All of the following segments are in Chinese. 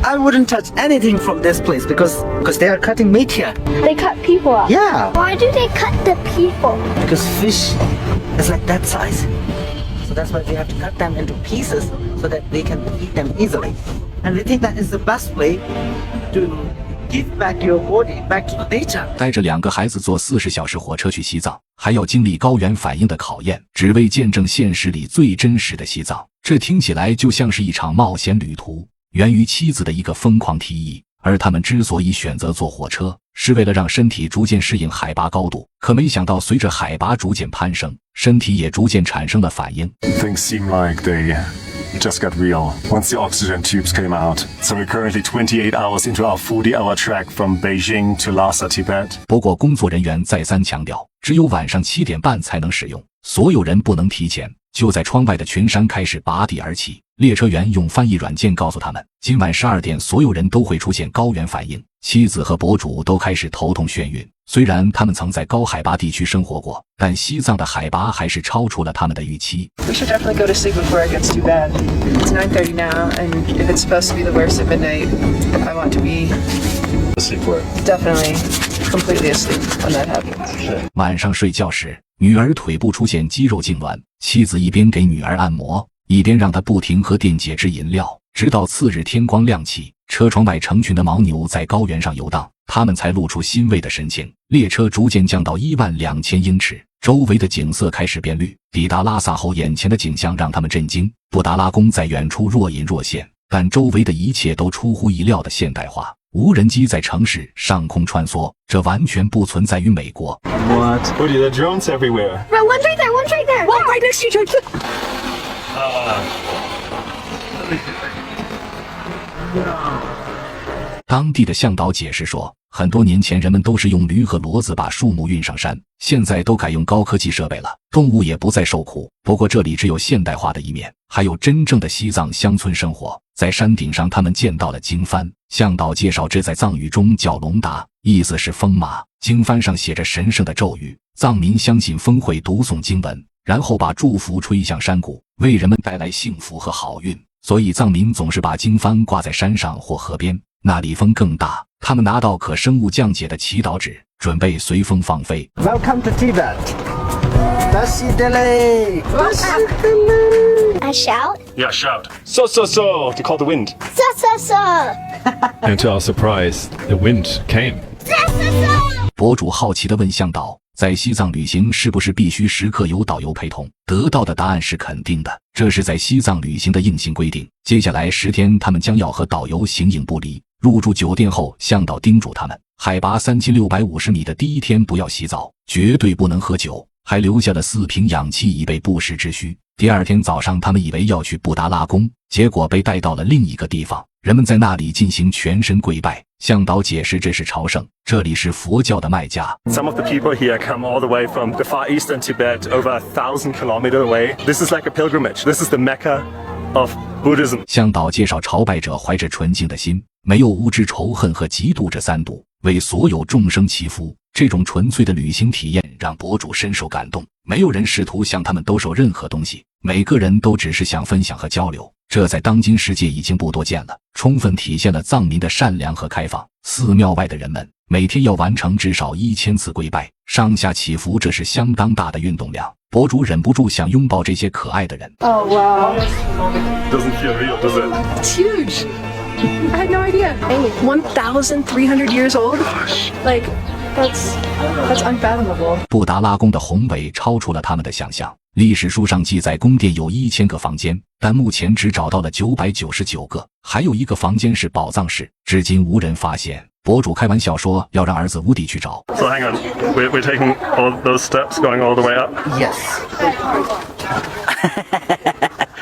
I wouldn't touch anything from this place because they are cutting meat here. They cut people up. Yeah. Why do they cut the people? Because fish is like that size. So that's why they have to cut them into pieces so that they can eat them easily. And they think that is the best way to give back your body back to the nature. 带着2个孩子坐40小时火车去西藏，还要经历高原反应的考验，只为见证现实里最真实的西藏。这听起来就像是一场冒险旅途，源于妻子的一个疯狂提议。而他们之所以选择坐火车，是为了让身体逐渐适应海拔高度。可没想到，随着海拔逐渐攀升，身体也逐渐产生了反应。Things seem like they just got real once the oxygen tubes came out. So we're currently 28 hours into our 40-hour trek from Beijing to Lhasa, Tibet. 不过工作人员再三强调，只有晚上7点半才能使用，所有人不能提前。就在窗外的群山开始拔地而起，列车员用翻译软件告诉他们，今晚12点所有人都会出现高原反应。妻子和博主都开始头痛眩晕。虽然他们曾在高海拔地区生活过，但西藏的海拔还是超出了他们的预期。 We should definitely go to sleep before it gets too bad. It's 9:30 now, and if it's supposed to be the worst at midnight, I want to be Asleep where? definitely completely asleep when that happens. 晚上睡觉时，女儿腿部出现肌肉痉挛，妻子一边给女儿按摩，一边让她不停喝电解质饮料，直到次日天光亮起，车窗外成群的牦牛在高原上游荡，他们才露出欣慰的神情。列车逐渐降到12000英尺，周围的景色开始变绿。抵达拉萨后，眼前的景象让他们震惊。布达拉宫在远处若隐若现，但周围的一切都出乎意料的现代化。无人机在城市上空穿梭，这完全不存在于美国。 What? Woody, there are drones everywhere. Bro, one's right there, one's right there. Well, right next to each other. 当地的向导解释说，很多年前人们都是用驴和骡子把树木运上山，现在都改用高科技设备了，动物也不再受苦。不过这里只有现代化的一面，还有真正的西藏乡村生活。在山顶上，他们见到了经幡。向导介绍，这在藏语中叫龙达，意思是风马。经幡上写着神圣的咒语，藏民相信风会读诵经文，然后把祝福吹向山谷，为人们带来幸福和好运。所以藏民总是把经幡挂在山上或河边，那里风更大。他们拿到可生物降解的祈祷纸，准备随风放飞。 Welcome to Tibet. Dasi Delay. I shout. Yeah, shout. So, to call the wind. So. And to our surprise, the wind came. 博主好奇地问向导，在西藏旅行是不是必须时刻有导游陪同？得到的答案是肯定的，这是在西藏旅行的硬性规定。接下来10天，他们将要和导游形影不离。入住酒店后，向导叮嘱他们，海拔3650米的第一天不要洗澡，绝对不能喝酒，还留下了4瓶氧气以备不时之需。第二天早上，他们以为要去布达拉宫，结果被带到了另一个地方，人们在那里进行全身跪拜。向导解释，这是朝圣，这里是佛教的麦加。 Some of the people here come all the way from the far eastern Tibet, over 1,000 kilometers away. This is like a pilgrimage. This is the Mecca of Buddhism. 向导介绍，朝拜者怀着纯净的心，没有无知仇恨和嫉妒这3毒，为所有众生祈福。这种纯粹的旅行体验让博主深受感动。没有人试图向他们兜售任何东西，每个人都只是想分享和交流。这在当今世界已经不多见了，充分体现了藏民的善良和开放。寺庙外的人们每天要完成至少1000次跪拜，上下起伏，这是相当大的运动量。博主忍不住想拥抱这些可爱的人。 Oh, wow. Doesn't feel real, does it? It's huge. I had no idea. 1,300 years old? Like, that's unfathomable. 布达拉宫的宏伟超出了他们的想象。历史书上记载，宫殿有1000个房间，但目前只找到了999个，还有一个房间是宝藏室，至今无人发现。博主开玩笑说要让儿子乌迪去找。 So hang on, we're taking all those steps going all the way up? Yes.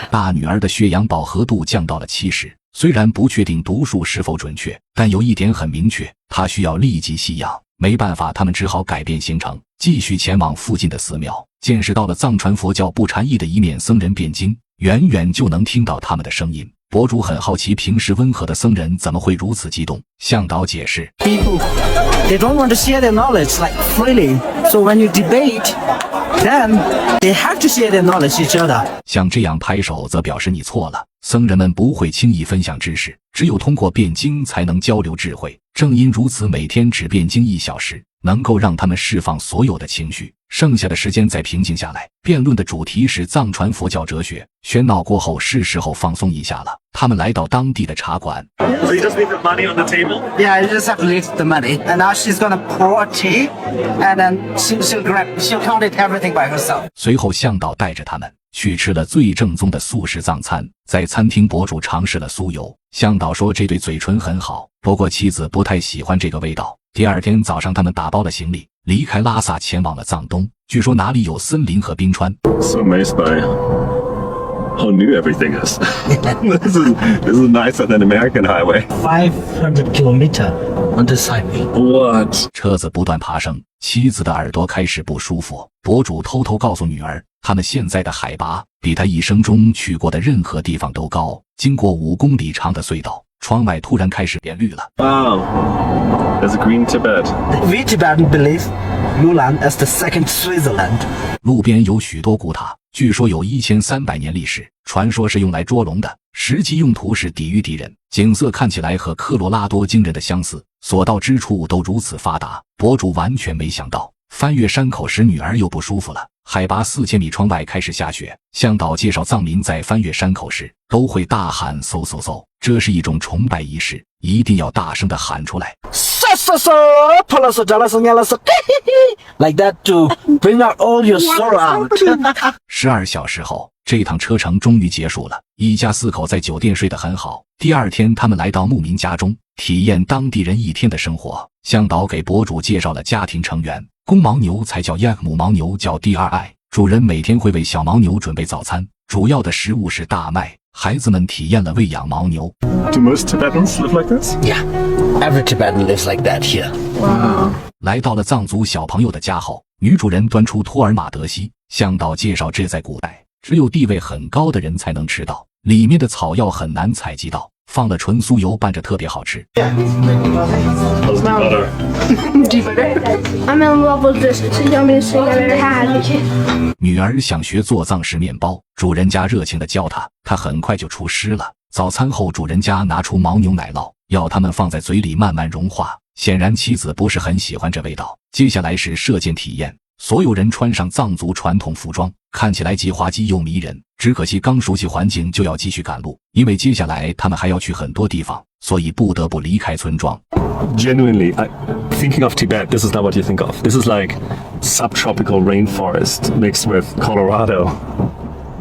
大女儿的血氧饱和度降到了70，虽然不确定读数是否准确，但有一点很明确，她需要立即吸氧。没办法，他们只好改变行程，继续前往附近的寺庙，见识到了藏传佛教不禅意的一面。僧人辩经，远远就能听到他们的声音，博主很好奇，平时温和的僧人怎么会如此激动？向导解释 People, they don't want to share their knowledge like freely. So when you debate, then they have to share their knowledge each other. 像这样拍手则表示你错了。僧人们不会轻易分享知识，只有通过辩经才能交流智慧。正因如此，每天只辩经1小时，能够让他们释放所有的情绪，剩下的时间再平静下来。辩论的主题是藏传佛教哲学。喧闹过后，是时候放松一下了。他们来到当地的茶馆。So you just leave the money on the table? Yeah, you just have to leave the money. And now she's gonna pour a tea, and then she'll count it everything by herself. 随后向导带着他们去吃了最正宗的素食藏餐。在餐厅，博主尝试了酥油，向导说这对嘴唇很好，不过妻子不太喜欢这个味道。第二天早上，他们打包了行李，离开拉萨，前往了藏东。据说哪里有森林和冰川。 So amazed by how new everything is. This is nicer than American highway. 500 kilometers on this highway. What? 车子不断爬升，妻子的耳朵开始不舒服。博主偷偷告诉女儿，他们现在的海拔比他一生中去过的任何地方都高。经过5公里长的隧道，窗外突然开始变绿了。 Wow. There's a green Tibet. We Tibetans believe Yulan as the second Switzerland. 路边有许多古塔，据说有1300年历史，传说是用来捉龙的，实际用途是抵御敌人。景色看起来和科罗拉多惊人的相似，所到之处都如此发达。博主完全没想到，翻越山口时女儿又不舒服了。海拔4000米，窗外开始下雪。向导介绍，藏民在翻越山口时都会大喊嗖嗖嗖，这是一种崇拜仪式，一定要大声地喊出来。Like that to bring out all your sorrow out. 12小时后，这趟车程终于结束了。一家4口在酒店睡得很好。第二天，他们来到牧民家中，体验当地人1天的生活。向导给博主介绍了家庭成员：公牦牛才叫 Yak， 母牦牛叫 DRI。主人每天会为小牦牛准备早餐，主要的食物是大麦。孩子们体验了喂养牦牛。 Do most Tibetans live like this? Yeah, every Tibetan lives like that here. 来到了藏族小朋友的家后，女主人端出托尔马德西。向导介绍，这在古代只有地位很高的人才能吃到，里面的草药很难采集到，放了纯酥油拌着特别好吃。 How's the butter? Do you better? I'm in love with this. It's the yummiest thing I've ever had. 女儿想学做藏式面包，主人家热情地教她，她很快就出师了。早餐后，主人家拿出牦牛奶酪，要他们放在嘴里慢慢融化。显然妻子不是很喜欢这味道。接下来是射箭体验，所有人穿上藏族传统服装，看起来既滑稽又迷人。只可惜刚熟悉环境就要继续赶路，因为接下来他们还要去很多地方，所以不得不离开村庄。 Genuinely, thinking of Tibet, this is not what you think of. This is like subtropical rainforest mixed with Colorado.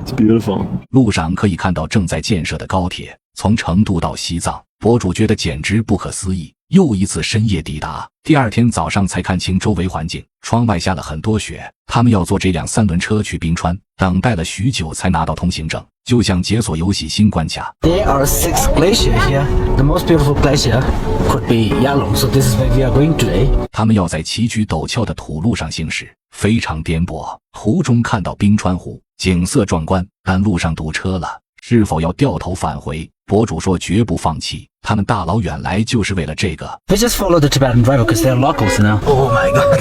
It's beautiful. 路上可以看到正在建设的高铁，从成都到西藏。博主觉得简直不可思议。又一次深夜抵达，第二天早上才看清周围环境，窗外下了很多雪。他们要坐这辆3轮车去冰川，等待了许久才拿到通行证，就像解锁游戏新关卡。 There are 6 glaciers here. The most beautiful glacier could be Yalong, so this is where we are going today. 他们要在崎岖陡峭的土路上行驶，非常颠簸。途中看到冰川湖，景色壮观，但路上堵车了，是否要掉头返回？博主说绝不放弃，他们大老远来就是为了这个。 We just follow the Tibetan driver because they're locals now. Oh my god.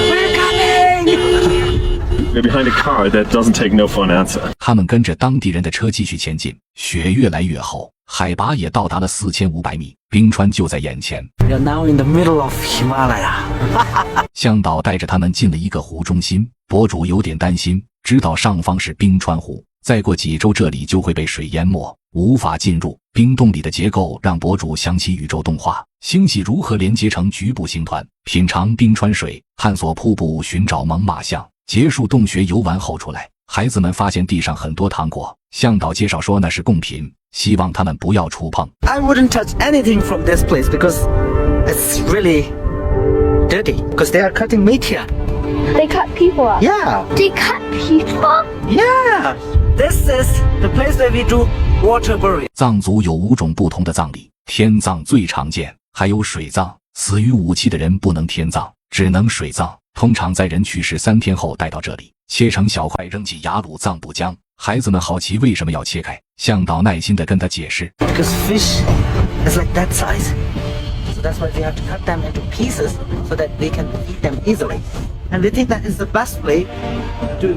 We're coming! We're behind a car that doesn't take no for an answer. 他们跟着当地人的车继续前进，雪越来越厚，海拔也到达了4500米，冰川就在眼前。 We are now in the middle of Himalaya. 向导带着他们进了一个湖中心，博主有点担心，知道上方是冰川湖，再过几周这里就会被水淹没，无法进入。冰洞里的结构让博主想起宇宙动画，星系如何连接成局部星团。品尝冰川水，探索瀑布，寻找猛犸象。结束洞穴游玩后出来，孩子们发现地上很多糖果，向导介绍说那是贡品，希望他们不要触碰。 I wouldn't touch anything from this place because it's really dirty. Because they are cutting meat here. They cut people up. Yeah, They cut people? yeah. This is the place where we do water burial. 藏族有5种不同的葬礼，天葬最常见，还有水葬。死于武器的人不能天葬，只能水葬。通常在人去世3天后带到这里，切成小块扔进雅鲁藏布江，孩子们好奇为什么要切开，向导耐心地跟他解释。Because fish is like that size. So that's why we have to cut them into pieces so that they can eat them easily. And we think that is the best way to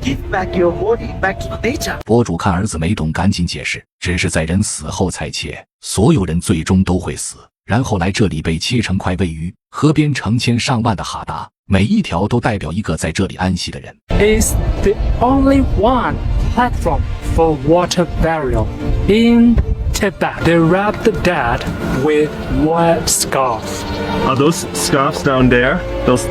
give back your body back to the nature. 博主看儿子没懂，赶紧解释，只是在人死后才切，所有人最终都会死，然后来这里被切成块，位于河边成千上万的哈达，每一条都代表一个在这里安息的人。 is the only one platform for water burial in Tibet. They wrap the dead with white scarves. Are those scarves down there, those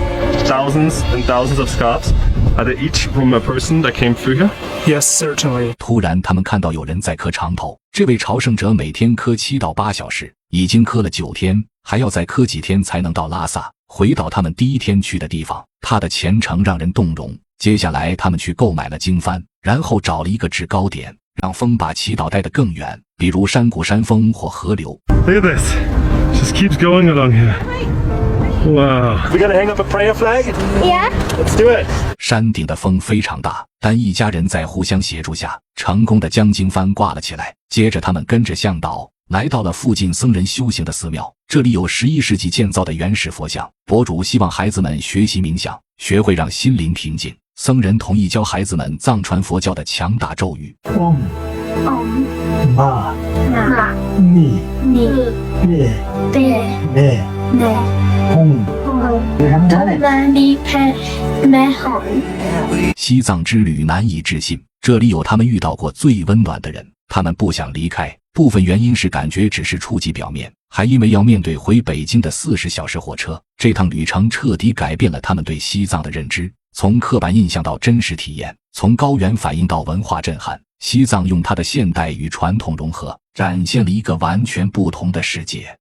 thousands and thousands of scarves, are they each from a person that came through here? Yes, certainly. 突然他们看到有人在磕长头，这位朝圣者每天磕7到8小时，已经磕了9天，还要再磕几天才能到拉萨，回到他们第一天去的地方。他的虔诚让人动容。接下来他们去购买了经幡，然后找了一个制高点，让风把祈祷带得更远，比如山谷、山峰或河流。 Look at this. Just keeps going along here. Wow. We gotta hang up a prayer flag? Yeah. Let's do it. 山顶的风非常大，但一家人在互相协助下，成功的将经幡挂了起来。接着他们跟着向导来到了附近僧人修行的寺庙，这里有11世纪建造的原始佛像。博主希望孩子们学习冥想，学会让心灵平静。僧人同意教孩子们藏传佛教的强大咒语。西藏之旅难以置信，这里有他们遇到过最温暖的人，他们不想离开。部分原因是感觉只是触及表面，还因为要面对回北京的40小时火车。这趟旅程彻底改变了他们对西藏的认知，从刻板印象到真实体验，从高原反应到文化震撼。西藏用它的现代与传统融合，展现了一个完全不同的世界。